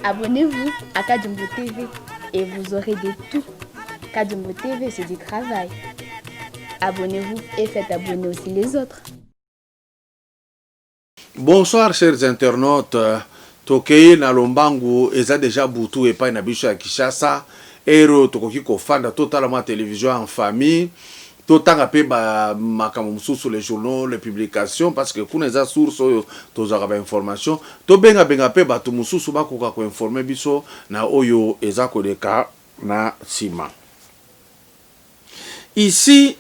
Abonnez-vous à Kadjumbo TV et vous aurez de tout. Kadjumbo TV, c'est du travail. Abonnez-vous et faites abonner aussi les autres. Bonsoir chers internautes. Tokei na lombangu eza déjà butu epai na biso ya Kinshasa. Ero tokoki kofanda totalement télévision en famille. Totanga pe ba makambo mususu les journaux, les publications parce que kuna eza source oyo tozaka ba information. To benga pe bato mususu bakoka ko informer biso na oyo eza koleka na sima. Ici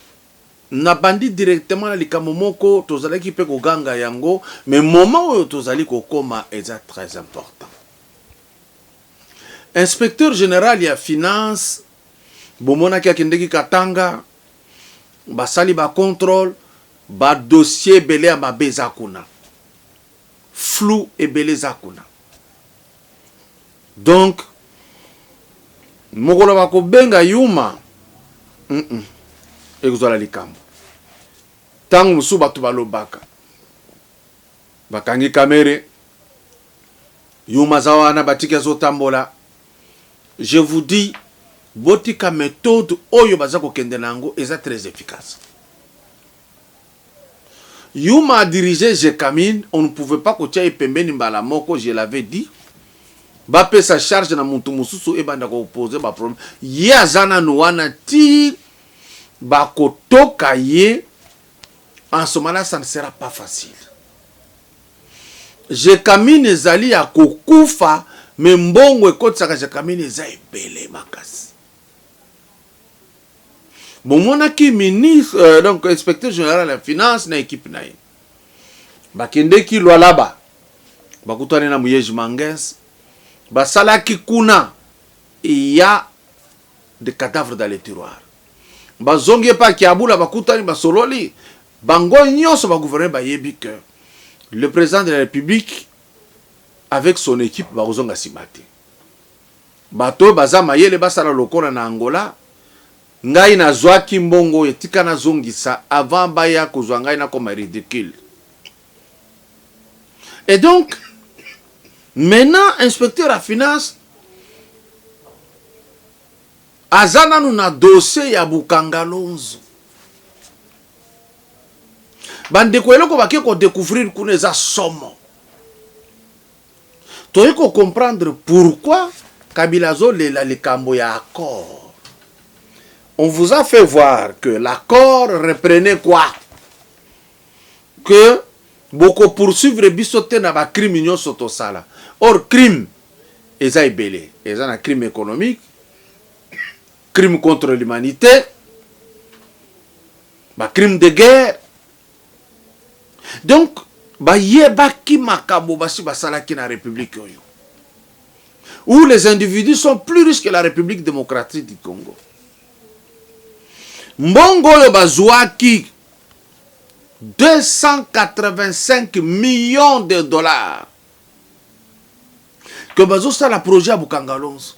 na bandi directement na likambo moko tozalaki pe koganga yango mais moment oyo tozali kokoma eza très important. Inspecteur général ya finance bomona ki akendeki Katanga basali ba contrôle ba dossier belé ya mabeza kuna flou et belé zakuna. Donc mokolo bako benga yuma ekozala likambo tangu musu batu balobaka bakangi kamere yuma zawana batiki azotambola. Je vous dis botika méthode oyo bazako kende nango eza très efficace. Yuma a dirigé Jekamine, on ne pouvait pas kotia epembeni mbala moko, je l'avais dit. Ba pe sa charge na muntu mususu e banda ko poser ba problème. Ye azana nuana ti ba kotoka ye en ce moment-là ça ne sera pas facile. Jekamine ezali ya kokufa mais mbongo ekotsaka Jekamine eza ebele makasi. Bon, mon aki ministre, donc inspecteur général de la finance na équipe na ye. Bakende ki lwa laba. Bakutane na Mouyeji Manges. Basalaki kuna. Il y a des cadavres dans les tiroirs. Bazongi pa ki abula bakutani basololi. Bango nyonso ba gouverner ba yebi que le président de la République avec son équipe ba ozonga simati. Bato baza mayele basala lokola na Angola. Ngai na zwaki mbongo etika na zongisa avant baya kozwa ngai na comme ridicule. Et donc maintenant inspecteur à finance azana nous na dossier ya Bukangalonzo. Bande ko eloko baki ko découvrir kuna za somo. Toi ko comprendre pourquoi Kabila zo lela likambo ya accord. On vous a fait voir que l'accord reprenait quoi? Que beaucoup poursuivre bisote na ba crime union soto sala. Or crime eza ebele, eza na crime économique, crime contre l'humanité, ba crime de guerre. Donc ba yeba ki makabo basi basala ki na République oyo. Où les individus sont plus riches que la République démocratique du Congo. Mbongo yo bazwaki 285 millions de dollars que bazo sala projet à Bukangalonzo.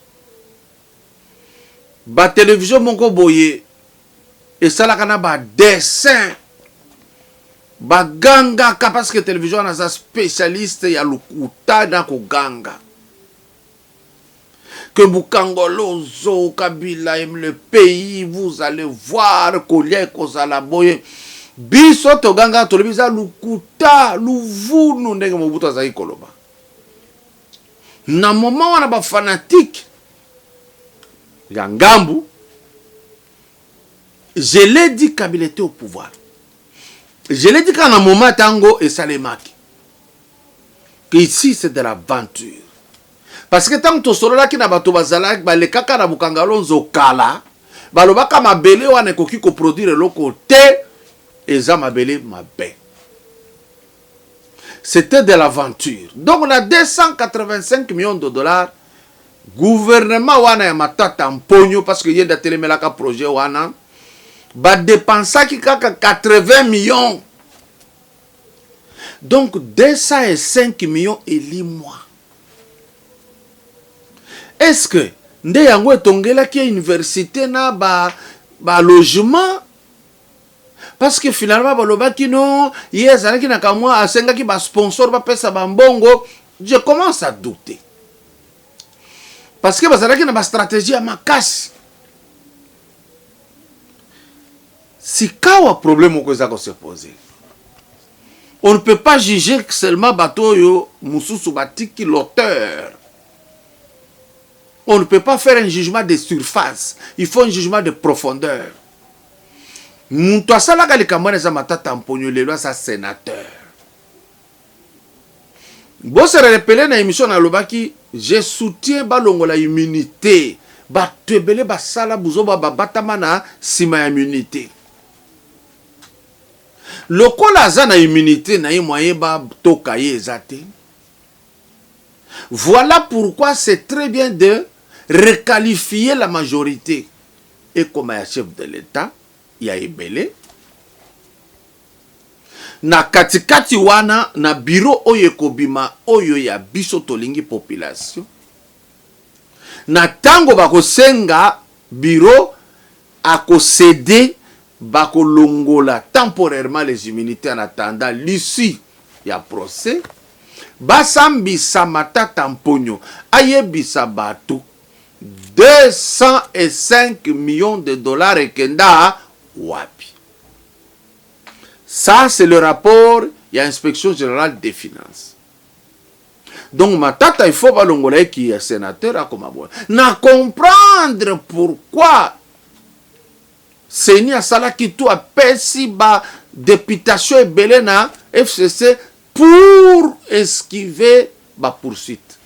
Ba télévision mongo boye et sala kana ba dessin ba ganga parce que télévision na sa spécialiste ya lukuta na ko ganga. Que Bukangalonzo, Kabila aime le pays, vous allez voir Kolia Kozala Boye. Biso Toganga Tolibisa Lukuta, Luvunu Ndenge Mobutu Azai Koloba. Na moment on a ba fanatique. Yangambu. Je l'ai dit Kabila était au pouvoir. Je l'ai dit qu'en un moment tango et Salemaki. Que ici c'est de l'aventure. Parce que tant que tu solo là qui n'a pas tout bazala, bah les caca na Bukangalonzo kala, balobaka mabele wana ekoki koproduire eloko te eza mabele mabe. C'était de l'aventure. Donc on a 285 millions de dollars. Gouvernement wana ya matata mponyo parce que yenda telemelaka projet wana ba dépensaki kaka 80 millions. Donc 205 millions et 10 mois. Est-ce que nde yango etongelaki université na ba logement? Parce que finalement balobaki non, yezalaki na kamwa asengaki ba sponsor ba pesa ba mbongo, je commence à douter. Parce que bazalaki na ba stratégie à makasi. Si kawa problème oko ezako se poser. On ne peut pas juger seulement bateau yo mususu batiki l'auteur. On ne peut pas faire un jugement de surface. Il faut un jugement de profondeur. Muntu asalaka likambo eza matata mponyo lelo sa sénateur. Bo se repele na émission na lobaki, je soutiens balongo la immunité. Ba tebele ba sala buzo ba batama na sima ya immunité. Lokola za na immunité na moyen ba toka ye ezate. Voilà pourquoi c'est très bien de requalifier la majorité. Et comme un chef de l'État, il y a ebele. Na katikati wana na bureau oyo ekobima oyo ya biso tolingi population. Na tango bakosenga bureau akosede bakolongola temporairement les immunités en attendant l'issue ya procès. Basambisa matata mponyo ayebisa bato 205 millions de dollars ekenda wapi. Ça c'est le rapport de l'inspection générale des finances. Donc matata il faut balongola qui est sénateur à comme na comprendre pourquoi Seigneur Sala qui tout a pesi ba députation et belé na FCC pour esquiver la poursuite.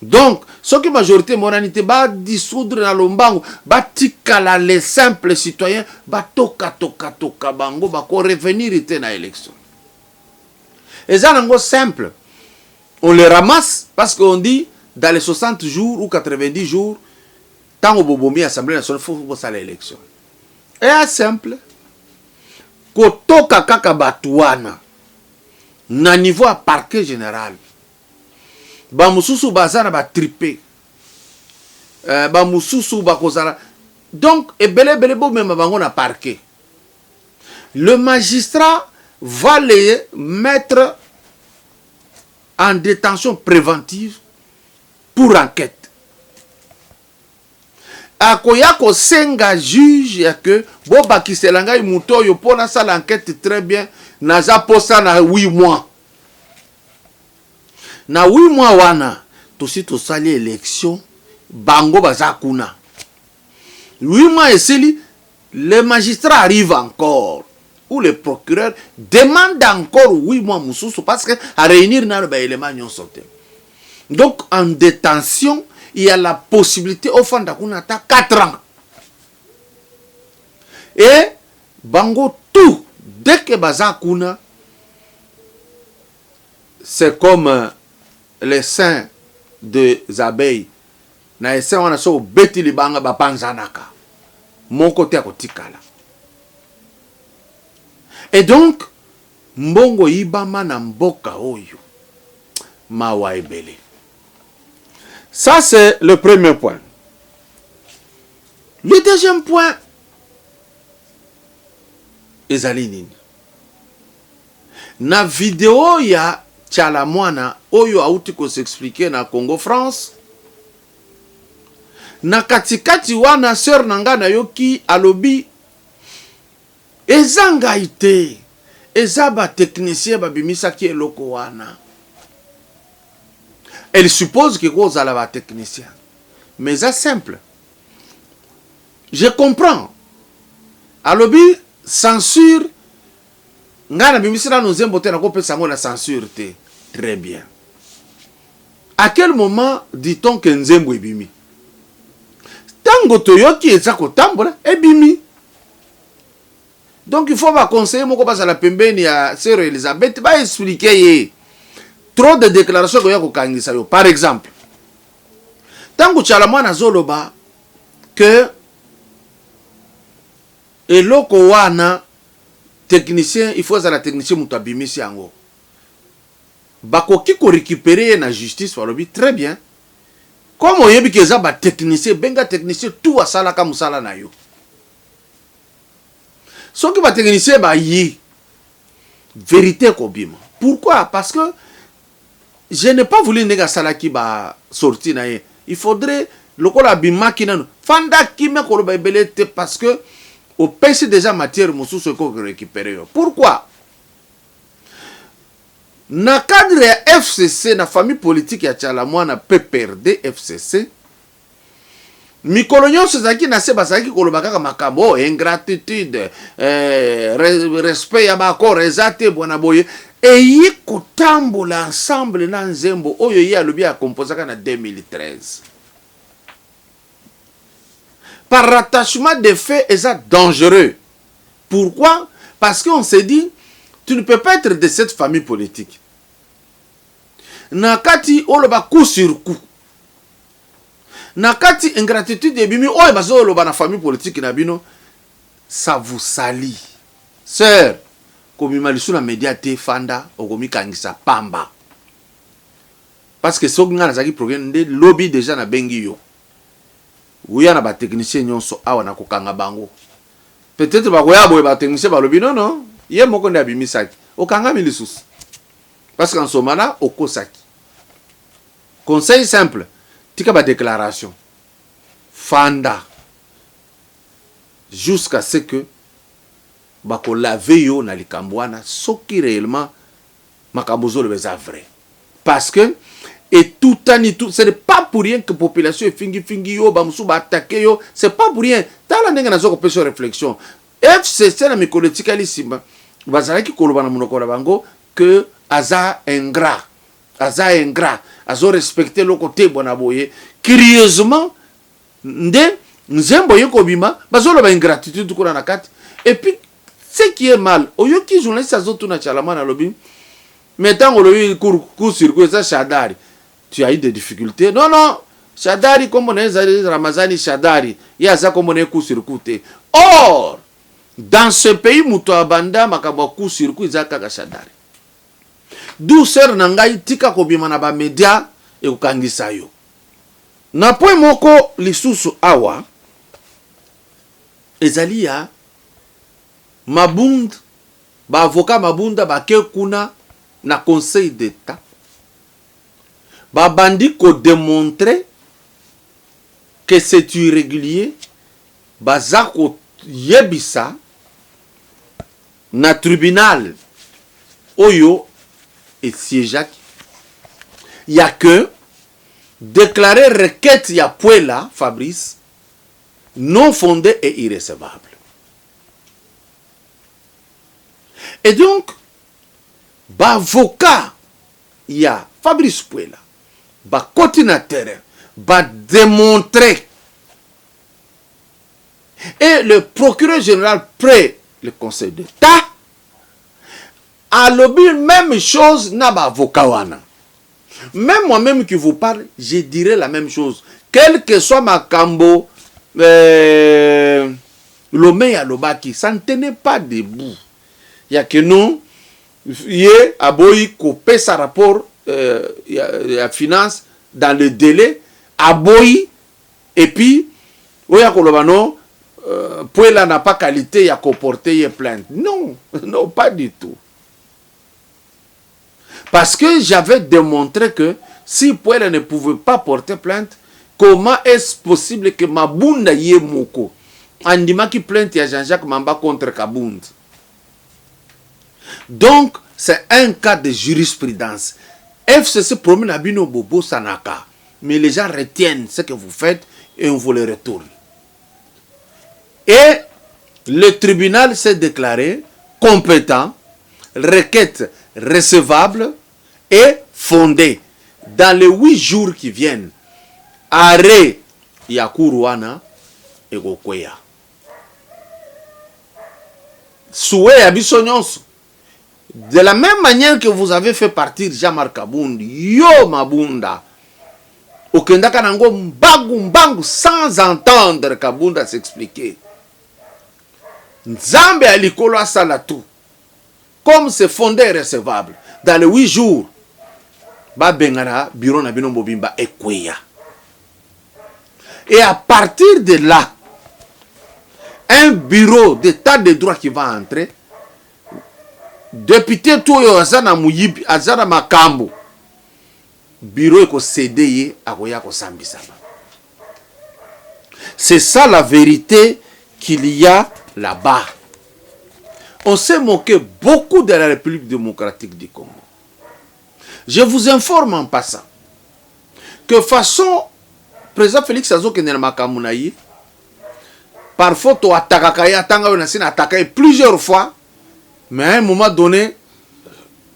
Donc, ce qui majorité monanité va dissoudre dans l'ombango, va tikala les simples citoyens, va toka bango, va revenir dans l'élection. Et ça, c'est simple. On les ramasse parce qu'on dit dans les 60 jours ou 90 jours, tant au bobomi Assemblée nationale, il faut faire l'élection. Et c'est simple. Kotoka kaka batuana. Na niveau à parquet général ba mususu bazana ba triper ba mususu ba kozala donc ebele bo même bango na parquet. Le magistrat va les mettre en détention préventive pour enquête. Akoya ko senga juge ya que bo bakiselanga muto yo pona ça l'enquête très bien. Naza posa na 8 mois. Na 8 mois wana, tosi tosali élection, bango bazakuna. 8 mois esili, le magistrat arrive encore. Ou le procureur demande encore 8 mois mususu parce que à réunir na ba élément nyon sauté. Donc en détention, il y a la possibilité au fond d'akuna ta 4 ans. Et bango tout dès que Bazakuna, c'est comme les seins des abeilles. Na ese wana so beti libanga bapanzanaka. Mon côté à kotikala. Et donc, mbongo ibama na mboka oyo. Mawa ebele. Ça c'est le premier point. Le deuxième point, ezali nini na vidéo ya Tchalamwana oyo auti ko s'expliquer na Congo France na katikati wana sœur nanga na yoki alobi ezanga ite ezaba technicien babimisa ki eloko wana. Elle suppose que cause ala ba technicien mais c'est simple. Je comprends alobi censure ngana bimisira nozembo te na ko pesa ngo la censure te. Très bien. À quel moment dit-on que nzembo ebimi? tango toyoki eza kotambola ebimi. Donc il faut ba conseiller moko bazala pembeni ya sœur Elisabeth ba expliquer ye trop de déclarations ko ya ko kangisa yo. Par exemple, tango tchala mwana zoloba que eloko wana technicien, il faut la technicien mutu abimisi yango bakoki ko récupérer na justice walobi très bien. Comme oyebi ke eza ba technicien benga technicien tout asalaka musala na yo. Soki ba technicien ba yi vérité kobima. Pourquoi? Parce que je n'ai pas voulu nega salaki ba sorti na ye. Il faudrait lokola bimaki nanu fanda kime koloba ebelete parce que au PC déjà matière mosusu ko récupérer yo. Pourquoi? Na cadre ya FCC na famille politique ya Tchalamwana PPRD FCC mikolo nyonso ezalaki na se bazalaki koloba kaka makambo ingratitude respect ya bakoro eza te bwana boye eyi kotambola ensemble na nzembo oyo ye alobi akomposaka na 2013 par rattachement des faits eza dangereux. Pourquoi? Parce qu'on s'est dit tu ne peux pas être de cette famille politique. Nakati oloba coup sur coup. Nakati ingratitude ebimi oyo bazo oloba na famille politique na bino, ça vous salit. Sœur, komima lisu na média te fanda okomi kangisa pamba. Parce que soki nga nazaki programme de lobby déjà na bengi yo. Uya na ba technicien nyonso awa na kokanga bango. Peut-être ba koya boye ba technicien ba lobby non. Ye moko nde abimisaki okangami lisusu parce qu'en ce moment-là okosaki. Conseil simple, tika ba déclaration fanda jusqu'à ce que bako lave yo na likambo wana soki réellement makambo zolo beza vrai. Parce que et tout ani tout, ce n'est pas pour rien que population fingi yo ba musu ba attaquer yo, c'est pas pour rien. Tala ndenge nazo ko pesa réflexion. FCC na mikolo tikali simba bazalaki koloba na monoko na bango que aza ingrat azo respecter le côté bona boye curieusement nde nzembo yeko bima bazolo ba ingratitude kuna na kati. Et puis ce qui est mal oyoki journaliste azotu na Tchalamwana lobi mettant lobi court circuit ça Shadari tu as eu des difficultés. Non Shadari comme on est Ramazani Shadari il y a ça comme on est court circuit. Or dans ce pays, muto abanda makabo coup circuit zaka Shadari. Douceur nangai tika kobima na ba media e kokangisa yo. Na point moko lisusu awa ezali ya mabund ba avocat mabunda ba ke kuna na conseil d'état. Ba bandi ko démontrer que c'est irrégulier bazako yebisa na tribunal oyo et siégeak il y a que déclarer requête ya Puela Fabrice non fondée et irrécevable. Et donc ba avocat ya Fabrice Puela ba côté na terrain ba démontrer et le procureur général près le conseil d'État a lobby même chose na ba avocat wana. Même moi-même qui vous parle, je dirais la même chose. Quel que soit ma cambo, l'omé à l'obaki, ça ne tenait pas debout. Il y a que nous, y a boy coupé sa rapport, la finance dans le délai, à boy, et puis, oya kolobano, Puela n'a pas qualité, il a comporté une plainte. Non, non, pas du tout. Parce que j'avais démontré que si Puela ne pouvait pas porter plainte, comment est-ce possible que Mabunda yé moko andima qui plainte à Jean-Jacques Mamba contre Kabund? Donc, c'est un cas de jurisprudence. FCC promène à Bino Bobo Sanaka. Mais les gens retiennent ce que vous faites et on vous le retourne. Et le tribunal s'est déclaré compétent, requête recevable et fondée. Dans les 8 jours qui viennent, arrêt Yakuruana, ekokweya. Souhait ya biso nyonso. De la même manière que vous avez fait partir Jean-Marc Kabundi, yo Mabunda, okendaka nango mbangu sans entendre Kabunda s'expliquer. Nzambe a likolo asala tout. Comme c'est fondé et recevable. Dans les 8 jours, ba bengana bureau na bino mobimba ekweya. Et à partir de là, un bureau d'état de droit qui va entrer, député tout yo azana muyibi azana makambo, bureau eko cédé akoya ko sambisama. C'est ça la vérité qu'il y a là-bas. On s'est moqué beaucoup de la République démocratique du Congo. Je vous informe en passant que façon président Félix Azokene Makamunayi, parfois tu attaqué plusieurs fois, mais à un moment donné,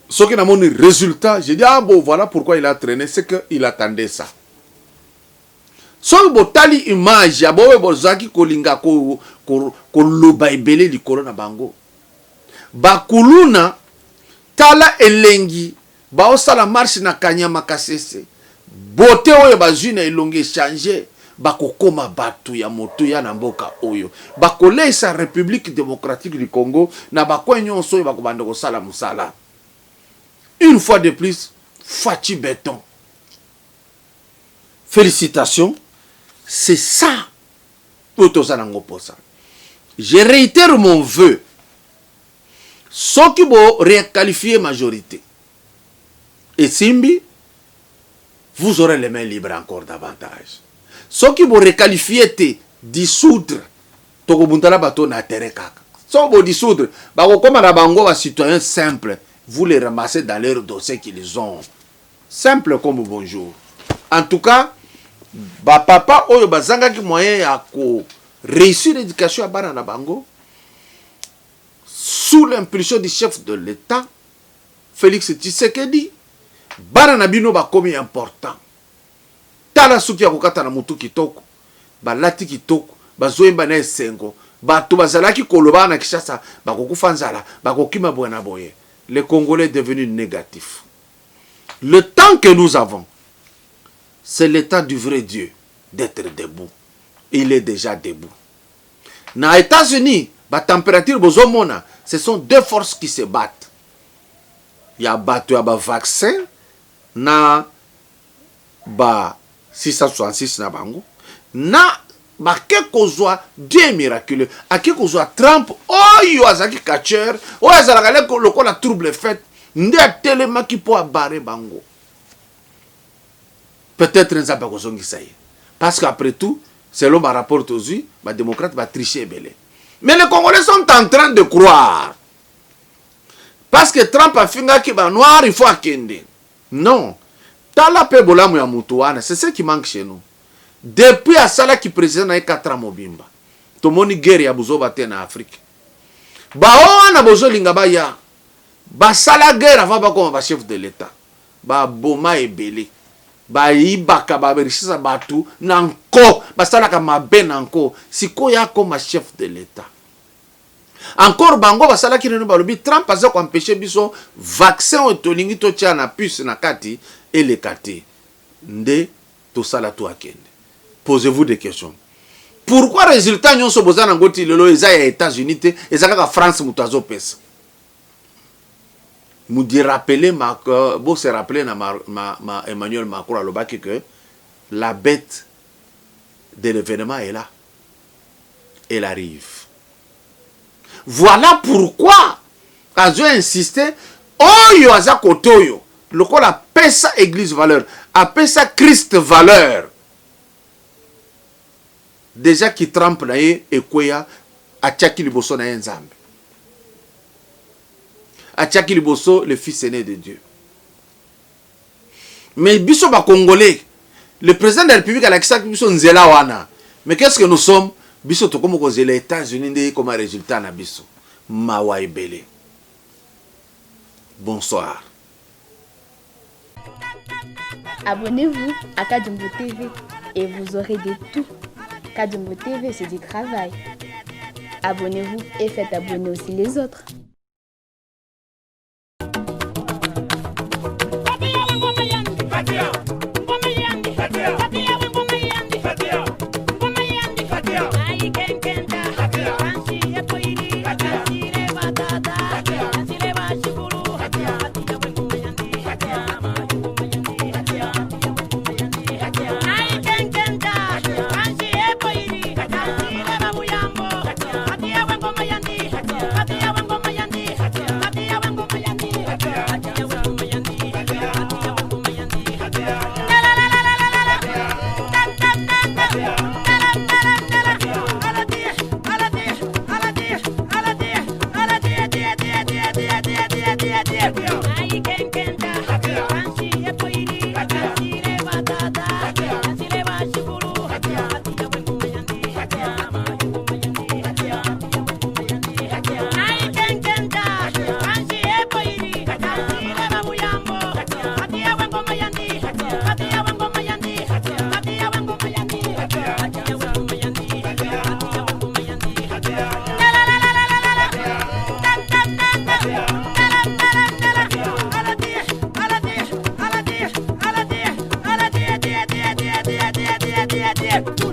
ce qui n'a pas de résultat, j'ai dit ah bon voilà pourquoi il a traîné, c'est qu'il attendait ça. So botali image ya bowe bozaki kolinga ko loba ebele likolo na bango. Bakuluna tala elengi ba osala marche na Kanyama Kasese. Bote oyo bazwi na elongi changer bakokoma batu ya moto ya na mboka oyo. Bakolesa République démocratique du Congo na bakwenyo nyonso oyo bakobanda kosala musala. Une fois de plus, Fachi Béton. Félicitations. C'est ça. Je réitère mon vœu. Ceux qui vont requalifier majorité. Et Simbi, vous aurez les mains libres encore davantage. Ceux qui vont requalifier te dissoudre. Tokobuntala bato na tere kaka. Ceux qui vont dissoudre. Comme la bango va citoyen simple. Vous les ramassez dans leur dossier qu'ils ont. Simple comme bonjour. En tout cas, ba papa oyo bazanga ki moyen ya ko réussir l'éducation à bana na bango sous l'impulsion du chef de l'État Félix Tshisekedi bana na bino ba komi important tala suki ya kokata na mutu kitoko ba lati kitoko bazoyemba na esengo bato bazalaki koloba na Kinshasa bakokufa nzala bakokima bwana boye. Le Congolais est devenu négatif. Le temps que nous avons, c'est le temps du vrai Dieu d'être debout. Il est déjà debout. Dans les États-Unis, la température, ce sont deux forces qui se battent. Il y a un vaccin, na 666 na bango, na quelque Dieu miraculeux, à quelque chose Trump, oh yo azaki catcher, oh azalaka le la trouble fait, nde tellement qui peut barrer bango. Peut-être nous avons besoin de ça. Parce qu'après tout, selon ma rapport aujourd'hui, les démocrates vont tricher belé. Mais les Congolais sont en train de croire. Parce que Trump a fait que les noirs, il faut akende. Non. Tala pe bolamu ya mutuana, c'est ce qui manque chez nous. Depuis Asala qui président na 4 ans mobimba. Tomoni guerre ya buzo bate na Afrique. Ba wana bozo linga ba ya. Ba sala guerre avant ba comme ba chef de l'État. Ba boma ebele. Ba ibaka ba berishisa batu nanko basalaka mabe nanko siko ya comme chef de l'État. Encore bango basala ki neno balobi Trump aza ko empêcher biso vaccin otolingi to tia na puce na kati et le kati. Nde to sala to akende. Posez-vous des questions. Pourquoi résultat nous sommes besoin d'angoti lelo eza ya États-Unis te eza ka France mutazo pesa. Nous dit rappeler bon se rappeler na Emmanuel Macron à l'obaki que la bête de l'événement est là. Elle arrive. Voilà pourquoi Azo a insisté oyo aza kotoyo loko la pesa église valeur a pesa Christ valeur. Déjà qui trempe na ye ekweya atiaki liboso na ye nzambe. Atiaki liboso le fils aîné de Dieu. Mais biso ba congolais, le président de la République a lakisa biso nzela wana. Mais qu'est-ce que nous sommes? Biso to comme cause les États-Unis ndé comme résultat na biso. Mawa ebele. Bonsoir. Abonnez-vous à Kadjumbo TV et vous aurez de tout Kadumbo TV, c'est du travail. Abonnez-vous et faites abonner aussi les autres. Yeah.